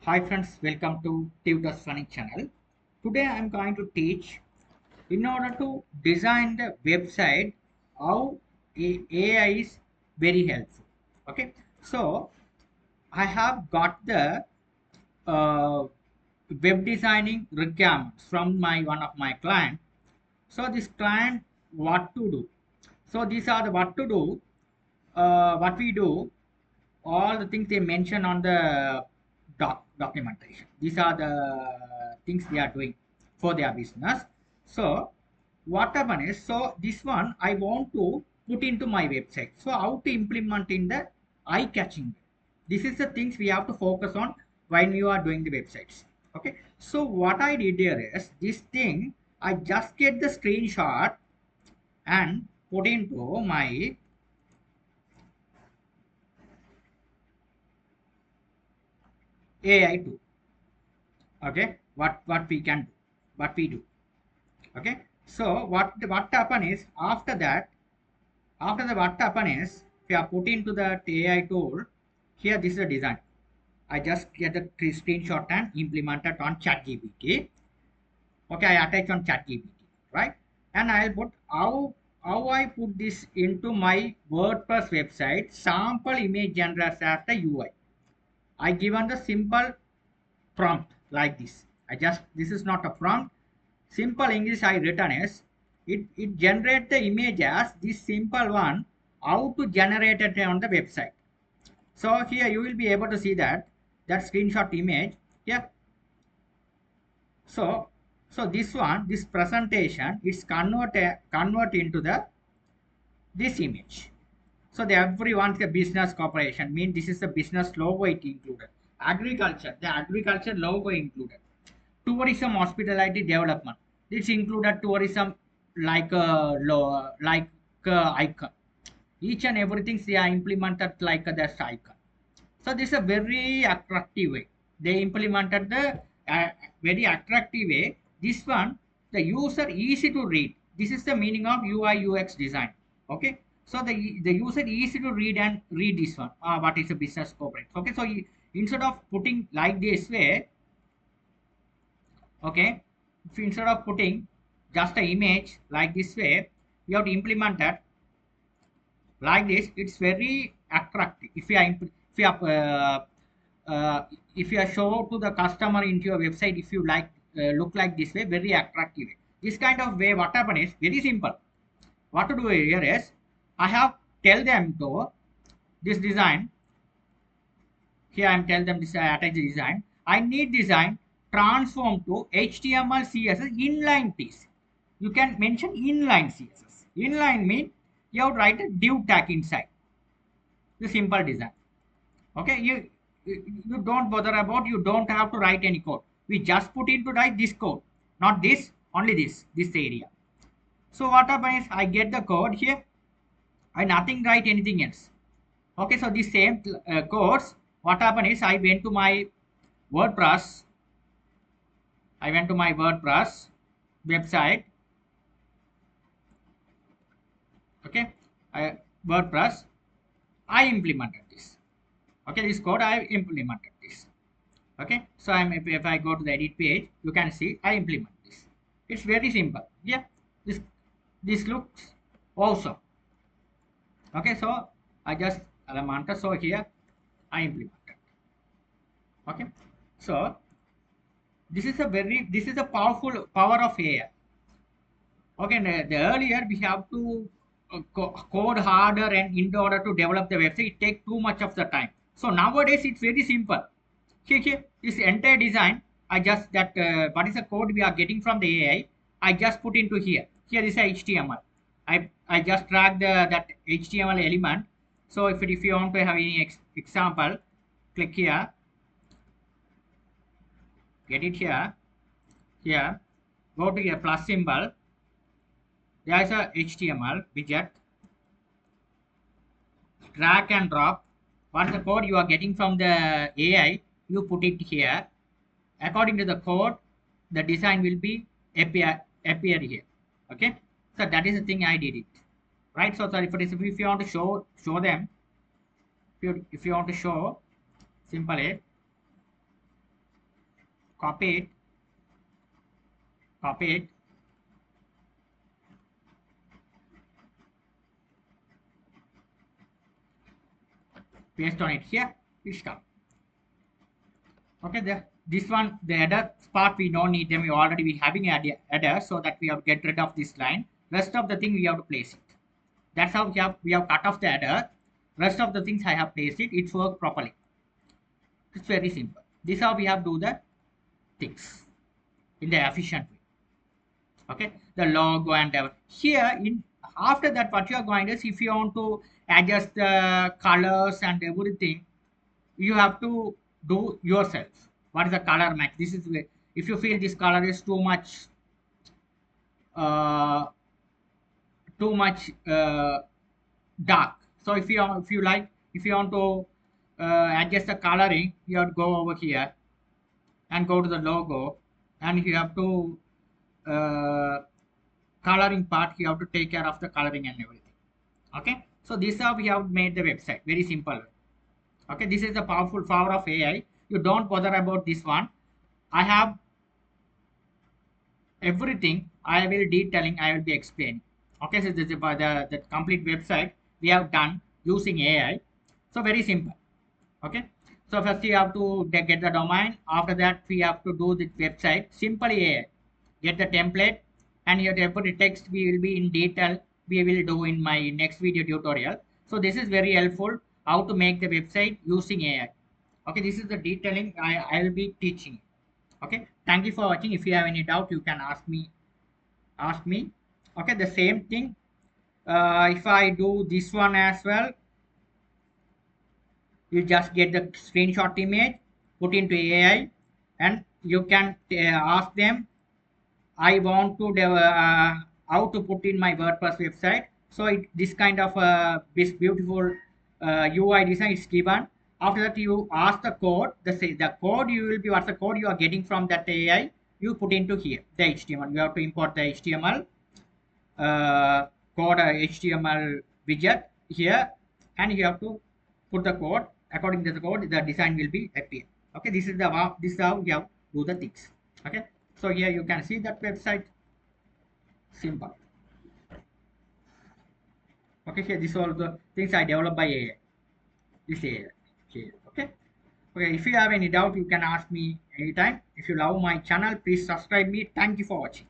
Hi friends, welcome to TutusFunny channel. Today I am going to teach in order to design the website how AI is very helpful. Okay, so I have got the uh, web designing requirements from my one of my client. So this client what to do? So these are the what to do. What we do, all the things they mention on the documentation. These are the things they are doing for their business. So what happen is, so this one I want to put into my website. So how to implement in the eye catching. This is the things we have to focus on when you are doing the websites. Okay. So what I did here is this thing. I just get the screenshot and put into my AI tool. Okay, what we can do, what we do. Okay, so what happen is after that, after the what happen is we are put into the AI tool. Here this is a design. I just get a screenshot and implement it on ChatGPT. Okay, I attach on ChatGPT, right? And I'll put how I put this into my WordPress website sample image generator as the UI. I given the simple prompt like this. I just, this is not a prompt. Simple English I written is, it generate the image as this simple one, how to generate it on the website. So here you will be able to see that screenshot image. Yeah. So this one, this presentation is convert into the this image. So the everyone's a business corporation mean this is the business logo it included. Agriculture, the agriculture logo included. Tourism hospitality development, this included tourism like icon. Each and everything they are implemented like that icon. So this is a very attractive way they implemented the very attractive way. This one, the user easy to read. This is the meaning of UI UX design. Okay, so the user easy to read and read this one, what is a business corporate. Okay, so instead of putting like this way, okay, if instead of putting just an image like this way, you have to implement that like this. It's very attractive. If you are show to the customer into your website, if you like look like this way, very attractive. This kind of way, what happen is very simple. What to do here is, I have tell them to this design. Here I am tell them this attach the design. I need design transform to HTML CSS inline piece. You can mention inline CSS. Inline mean you have to write a div tag inside the simple design. Okay, you don't bother about, you don't have to write any code. We just put in to write this code, not this, only this area. So what happens is I get the code here. I nothing write anything else. Okay, so the same codes, what happened is I went to my WordPress. I went to my WordPress website. Okay, WordPress. I implemented this. Okay, this code I implemented this. Okay, so if I go to the edit page, you can see I implement this. It's very simple. Yeah, this looks awesome. Okay, so I just Alamanta. So here I implemented. Okay, so this is a powerful power of AI. Okay, the earlier we have to code harder and in order to develop the website, it take too much of the time. So nowadays it's very simple. Here, this entire design, I just that what is the code we are getting from the AI, I just put into here. Here is a HTML. I just drag that HTML element. So if you want to have any example, click here, get it here, here, go to a plus symbol. There is a HTML widget, drag and drop. What the code you are getting from the AI, you put it here. According to the code, the design will be appear here. Okay, so that is the thing I did it, right? So sorry for this. If you want to show them, if you want to show simply, copy it, copy it, paste on it here, we stop. Okay, this one, the header part, we don't need them. We already be having header, so that we have to get rid of this line. Rest of the thing we have to place it. That's how we have cut off the header. Rest of the things I have placed it. It's worked properly. It's very simple. This is how we have to do the things in the efficient way. Okay, the logo and here in after that, what you are going to is, if you want to adjust the colors and everything, you have to do yourself. What is the color match? This is if you feel this color is uh, too much dark. So if you want to adjust the coloring, you have to go over here and go to the logo, and you have to uh, coloring part. You have to take care of the coloring and everything. Okay, so this is how we have made the website. Very simple. Okay, this is the powerful power of AI. You don't bother about this one. I have everything. I will detailing, I will be explaining. Okay, so this is about the complete website we have done using AI. So very simple. Okay, so first you have to get the domain. After that, we have to do the website simply AI. Get the template, and here every text we will be in detail, we will do in my next video tutorial. So this is very helpful, how to make the website using AI. Okay, this is the detailing I will be teaching. Okay, thank you for watching. If you have any doubt, you can ask me. Okay, the same thing, if I do this one as well, you just get the screenshot image, put into AI, and you can ask them, I want to how to put in my WordPress website. So this kind of this beautiful UI design is given. After that, you ask the code. The code you will be, what's the code you are getting from that AI, you put into here the HTML. You have to import the HTML code, HTML widget here, and you have to put the code. According to the code, the design will be appear. Okay, this is how you have to do the things. Okay, so here you can see that website. Simple. Okay, here this all the things I developed by AI. This AI. Here. Okay. Okay, if you have any doubt, you can ask me anytime. If you love my channel, please subscribe me. Thank you for watching.